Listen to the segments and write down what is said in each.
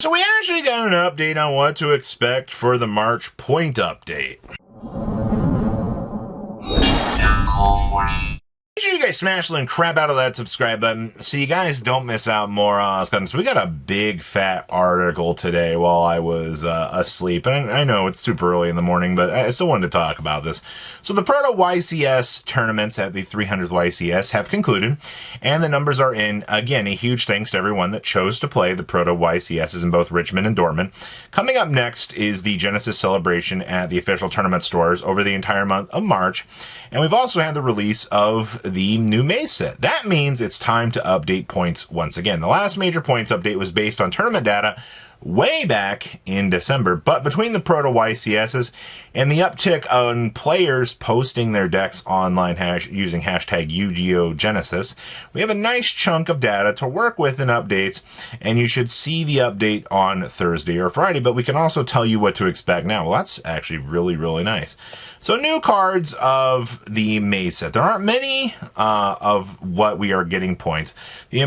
So we actually got an update on what to expect for the March point update. Make sure you guys smash the and crap out of that subscribe button so you guys don't miss out more on us. So we got a big fat article today while I was asleep. And I know it's super early in the morning, but I still wanted to talk about this. So the Proto YCS tournaments at the 300th YCS have concluded, and the numbers are in. Again, a huge thanks to everyone that chose to play the Proto YCSs in both Richmond and Dortmund. Coming up next is the Genesis celebration at the official tournament stores over the entire month of March. And we've also had the release of the new maze set. That means it's time to update points once again. The last major points update was based on tournament data way back in December, but between the Proto YCSs and the uptick on players posting their decks online using hashtag Yu-Gi-Oh! Genesis, we have a nice chunk of data to work with in updates, and you should see the update on Thursday or Friday, but we can also tell you what to expect now. Well, that's actually really, really nice. So new cards of the maze set. There aren't many of what we are getting points. The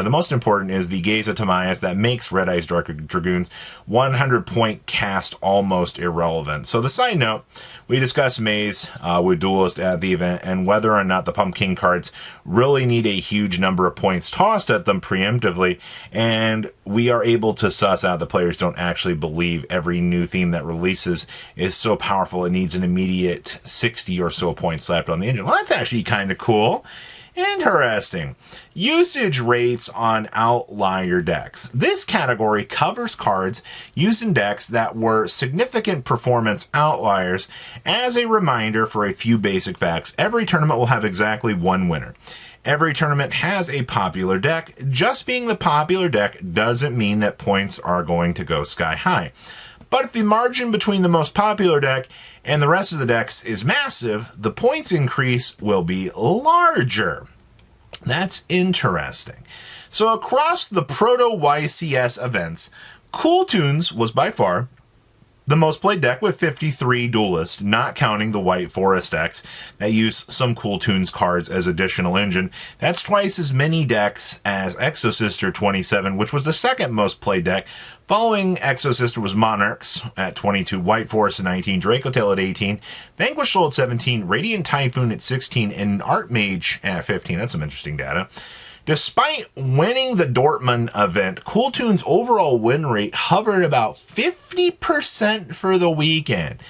most important is the Gaze of Timaeus that makes Red Eyes Dark Dragoons 100 point cast almost irrelevant. So the side note, we discussed maze with Duelist at the event and whether or not the Pumpkin cards really need a huge number of points tossed at them preemptively, and we are able to suss out the players don't actually believe every new theme that releases is so powerful it needs an immediate 60 or so points slapped on the engine. Well, that's actually kind of cool. Interesting. Usage rates on outlier decks. This category covers cards used in decks that were significant performance outliers. As a reminder for a few basic facts, every tournament will have exactly one winner. Every tournament has a popular deck. Just being the popular deck doesn't mean that points are going to go sky high. But if the margin between the most popular deck and the rest of the decks is massive, the points increase will be larger. That's interesting. So across the Proto YCS events, Cool Tunes was by far the most played deck with 53 Duelist, not counting the White Forest decks that use some Cool Tunes cards as additional engine. That's twice as many decks as Exosister 27, which was the second most played deck. Following Exosister was Monarchs at 22, White Forest at 19, Dracotail at 18, Vanquish Soul at 17, Radiant Typhoon at 16, and Archmage at 15. That's some interesting data. Despite winning the Dortmund event, Cool Tunes' overall win rate hovered about 50% for the weekend.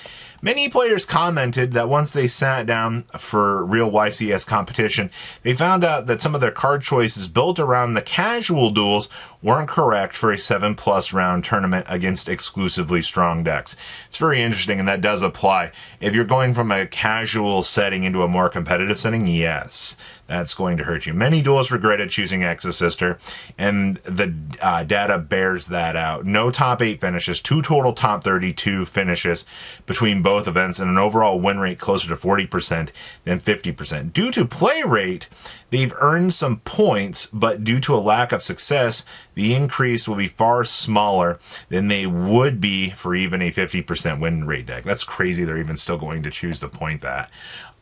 Many players commented that once they sat down for real YCS competition, they found out that some of their card choices built around the casual duels weren't correct for a 7+ round tournament against exclusively strong decks. It's very interesting, and that does apply. If you're going from a casual setting into a more competitive setting, yes, that's going to hurt you. Many duelists regretted choosing Exosister, and the data bears that out. No top 8 finishes, 2 total top 32 finishes between both events, and an overall win rate closer to 40% than 50%. Due to play rate, they've earned some points, but due to a lack of success, the increase will be far smaller than they would be for even a 50% win rate deck. That's crazy they're even still going to choose to point that.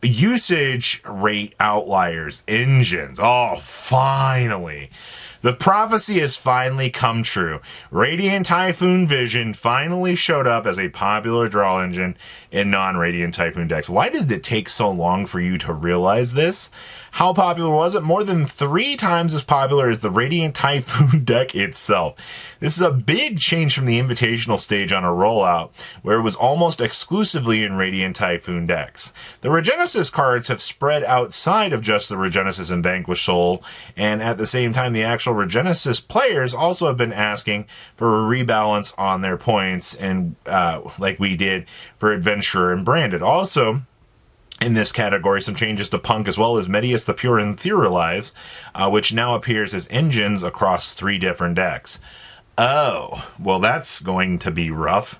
Usage rate outliers, engines. Oh, finally. The prophecy has finally come true. Radiant Typhoon Vision finally showed up as a popular draw engine in non-Radiant Typhoon decks. Why did it take so long for you to realize this? How popular was it? More than 3 times as popular as the Radiant Typhoon deck itself. This is a big change from the invitational stage on a rollout, where it was almost exclusively in Radiant Typhoon decks. The Regenesis cards have spread outside of just the Regenesis and Vanquish Soul, and at the same time, the actual Regenesis players also have been asking for a rebalance on their points, and like we did for Adventurer and Branded. Also, in this category, some changes to Punk as well as Medius the Pure and Theorilize, which now appears as engines across 3 different decks. Oh, well, that's going to be rough.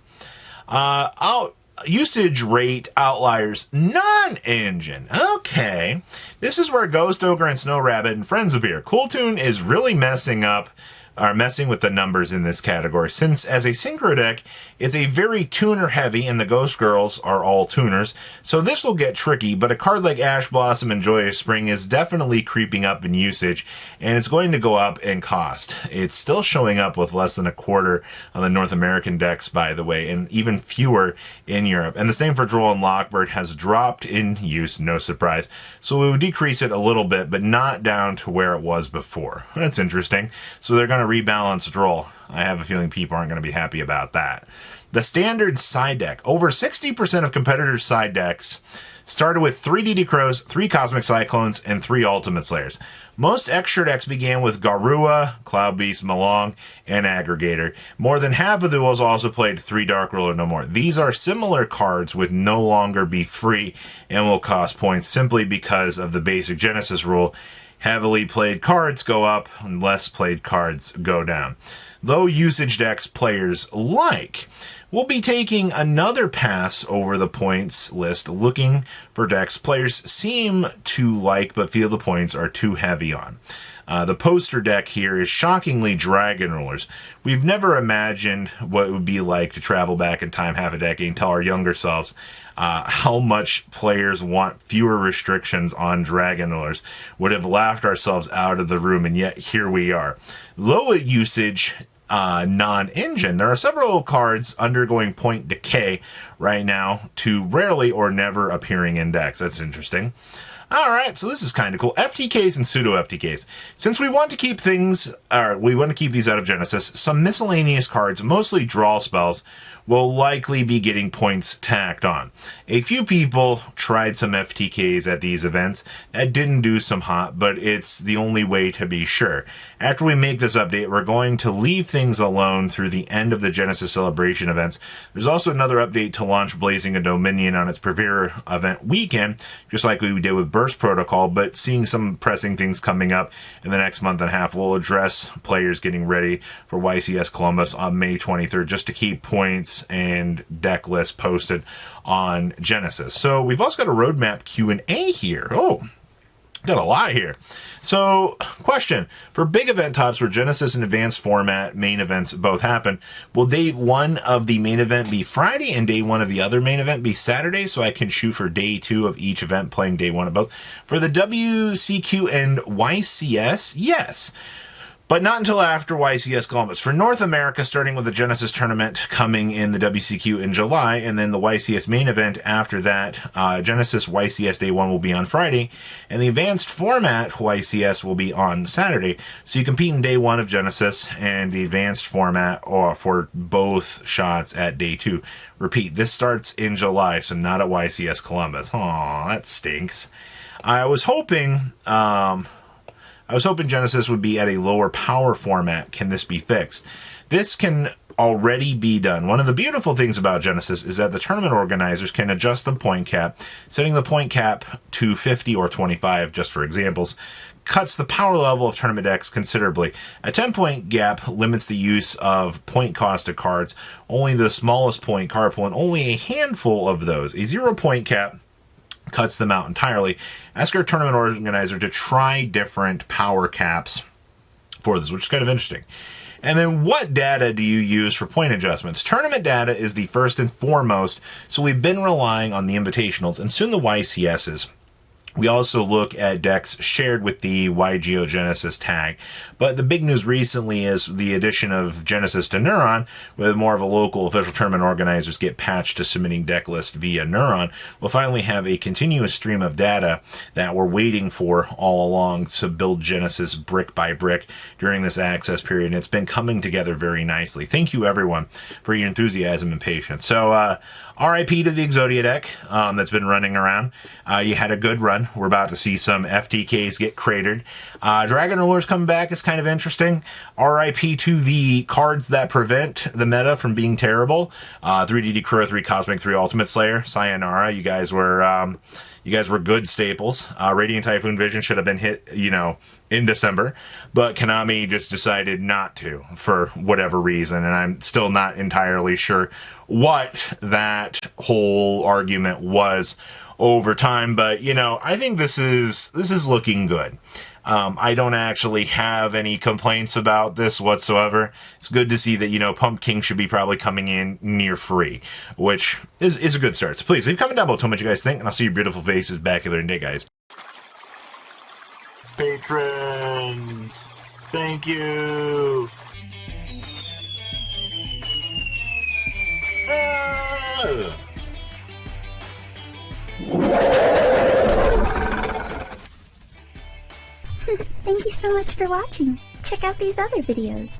Usage rate outliers non-engine. Okay. This is where Ghost Ogre and Snow Rabbit and friends appear. Cool Tune is really messing up are messing with the numbers in this category, since as a synchro deck, it's a very tuner heavy, and the Ghost Girls are all tuners, so this will get tricky, but a card like Ash Blossom and Joyous Spring is definitely creeping up in usage, and it's going to go up in cost. It's still showing up with less than a quarter on the North American decks, by the way, and even fewer in Europe. And the same for Droll and Lockbird has dropped in use, no surprise, so we would decrease it a little bit, but not down to where it was before. That's interesting. So they're going to rebalance Droll. I have a feeling people aren't going to be happy about that. The standard side deck. Over 60% of competitors' side decks started with 3 DD Crows, 3 Cosmic Cyclones, and 3 Ultimate Slayers. Most extra decks began with Garua, Cloud Beast, Malong, and Aggregator. More than half of the duels also played 3 Dark Ruler no more. These are similar cards with no longer be free and will cost points simply because of the basic Genesis rule. Heavily played cards go up and less played cards go down. Low usage decks players like will be taking another pass over the points list, looking for decks players seem to like but feel the points are too heavy on. The poster deck here is shockingly Dragon Rulers. We've never imagined what it would be like to travel back in time half a decade and tell our younger selves how much players want fewer restrictions on Dragon Rulers. Would have laughed ourselves out of the room, and yet here we are. Low usage non-engine. There are several cards undergoing point decay right now to rarely or never appearing in decks. That's interesting. Alright, so this is kind of cool. FTKs and pseudo FTKs. Since we want to keep things, we want to keep these out of Genesis, some miscellaneous cards, mostly draw spells, will likely be getting points tacked on. A few people tried some FTKs at these events. That didn't do some hot, but it's the only way to be sure. After we make this update, we're going to leave things alone through the end of the Genesis Celebration events. There's also another update to launch Blazing a Dominion on its Premier event weekend, just like we did with Burst Protocol, but seeing some pressing things coming up in the next month and a half, we'll address players getting ready for YCS Columbus on May 23rd, just to keep points and deck lists posted on Genesis. So we've also got a roadmap Q&A here. Oh, got a lot here. So, question. For big event tops where Genesis and advanced format main events both happen, will day 1 of the main event be Friday and day 1 of the other main event be Saturday, so I can shoot for day 2 of each event playing day 1 of both? For the WCQ and YCS, yes, but not until after YCS Columbus. For North America, starting with the Genesis tournament coming in the WCQ in July, and then the YCS main event after that, Genesis YCS Day 1 will be on Friday, and the advanced format YCS will be on Saturday. So you compete in Day 1 of Genesis and the advanced format for both shots at Day 2. Repeat, this starts in July, so not at YCS Columbus. Aw, that stinks. I was hoping Genesis would be at a lower power format. Can this be fixed? This can already be done. One of the beautiful things about Genesis is that the tournament organizers can adjust the point cap. Setting the point cap to 50 or 25, just for examples, cuts the power level of tournament decks considerably. A 10-point gap limits the use of point costed cards, only the smallest point card pool, and only a handful of those. A 0-point cap cuts them out entirely. Ask our tournament organizer to try different power caps for this, which is kind of interesting. And then what data do you use for point adjustments? Tournament data is the first and foremost, so we've been relying on the invitationals and soon the YCSs. We also look at decks shared with the YGO Genesis tag. But the big news recently is the addition of Genesis to Neuron, with more of a local official tournament organizers get patched to submitting deck lists via Neuron. We'll finally have a continuous stream of data that we're waiting for all along to build Genesis brick by brick during this access period. And it's been coming together very nicely. Thank you, everyone, for your enthusiasm and patience. So, RIP to the Exodia deck that's been running around. You had a good run. We're about to see some FTKs get cratered. Dragon Rulers coming back is kind of interesting. RIP to the cards that prevent the meta from being terrible. 3 DD Crow, 3 Cosmic, 3 Ultimate Slayer. Sayonara. You guys were good staples. Radiant Typhoon Vision should have been hit, in December, but Konami just decided not to for whatever reason, and I'm still not entirely sure what that whole argument was over time, but I think this is looking good. I don't actually have any complaints about this whatsoever. It's good to see that, you know, Pump King should be probably coming in near free, which is a good start. So please leave a comment down below, tell me what you guys think, and I'll see your beautiful faces back here in a day, guys. Patrons, thank you. Thank you so much for watching. Check out these other videos.